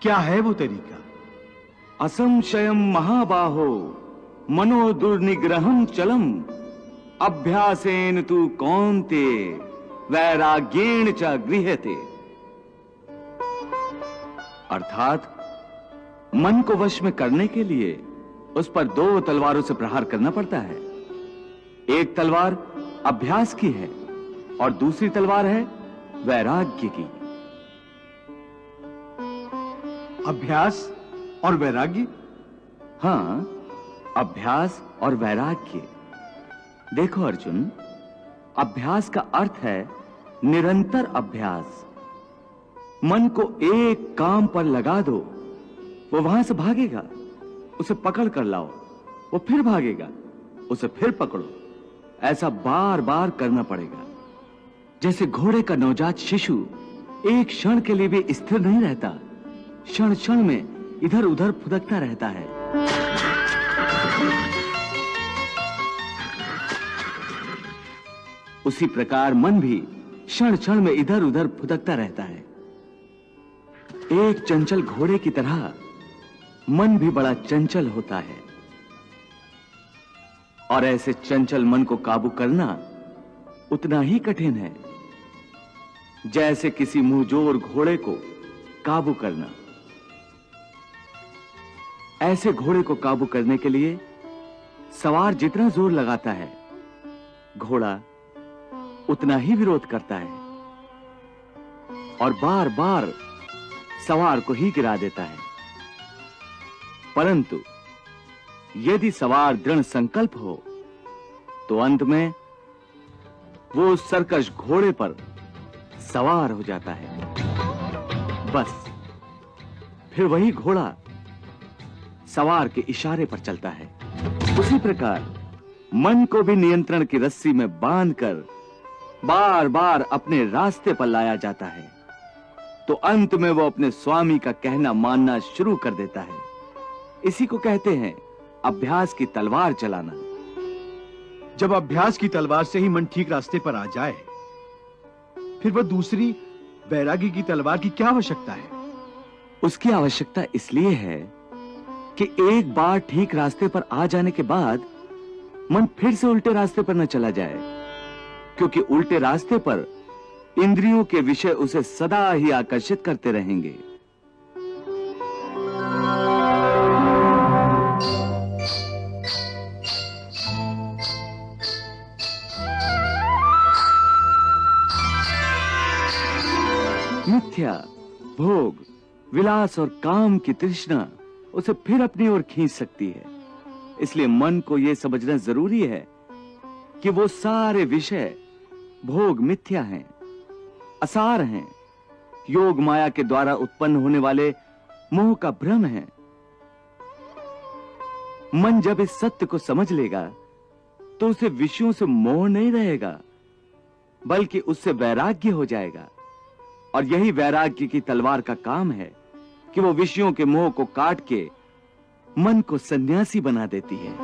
क्या है वो तरीका? असंशयम महाबाहो मनो दुर्निग्रहम चलम अभ्यासेन तु कौन्ते वैराग्येण च गृह्यते। अर्थात मन को वश में करने के लिए उस पर दो तलवारों से प्रहार करना पड़ता है। एक तलवार अभ्यास की है और दूसरी तलवार है वैराग्य की। अभ्यास और वैराग्य? हां, अभ्यास और वैराग्य। देखो अर्जुन, अभ्यास का अर्थ है निरंतर अभ्यास। मन को एक काम पर लगा दो, वो वहां से भागेगा, उसे पकड़ कर लाओ, वो फिर भागेगा, उसे फिर पकड़ो। ऐसा बार बार करना पड़ेगा। जैसे घोड़े का नवजात शिशु एक क्षण के लिए भी स्थिर नहीं रहता, क्षण क्षण में इधर उधर फुदकता रहता है। उसी प्रकार मन भी क्षण क्षण में इधर उधर फुदकता रहता है। एक चंचल घोड़े की तरह मन भी बड़ा चंचल होता है, और ऐसे चंचल मन को काबू करना उतना ही कठिन है जैसे किसी मुंहजोर घोड़े को काबू करना। ऐसे घोड़े को काबू करने के लिए सवार जितना जोर लगाता है, घोड़ा उतना ही विरोध करता है और बार बार सवार को ही गिरा देता है। परंतु यदि सवार दृढ़ संकल्प हो तो अंत में वो उस सरकश घोड़े पर सवार हो जाता है। बस फिर वही घोड़ा सवार के इशारे पर चलता है। उसी प्रकार मन को भी नियंत्रण की रस्सी में बांधकर बार बार अपने रास्ते पर लाया जाता है, तो अंत में वो अपने स्वामी का कहना मानना शुरू कर देता है। इसी को कहते हैं अभ्यास की तलवार चलाना। जब अभ्यास की तलवार से ही मन ठीक रास्ते पर आ जाए, फिर वह दूसरी वैराग्य की तलवार की क्या आवश्यकता है? उसकी आवश्यकता इसलिए है कि एक बार ठीक रास्ते पर आ जाने के बाद मन फिर से उल्टे रास्ते पर न चला जाए, क्योंकि उल्टे रास्ते पर इंद्रियों के विषय उसे सदा ही आकर्षित करते रहेंगे। मिथ्या, भोग, विलास और काम की तृष्णा उसे फिर अपनी ओर खींच सकती है। इसलिए मन को यह समझना जरूरी है कि वो सारे विषय भोग मिथ्या हैं, असार हैं, योग माया के द्वारा उत्पन्न होने वाले मोह का भ्रम है। मन जब इस सत्य को समझ लेगा तो उसे विषयों से मोह नहीं रहेगा, बल्कि उससे वैराग्य हो जाएगा। और यही वैराग्य की तलवार का काम है कि वो विषयों के मोह को काट के मन को सन्यासी बना देती है।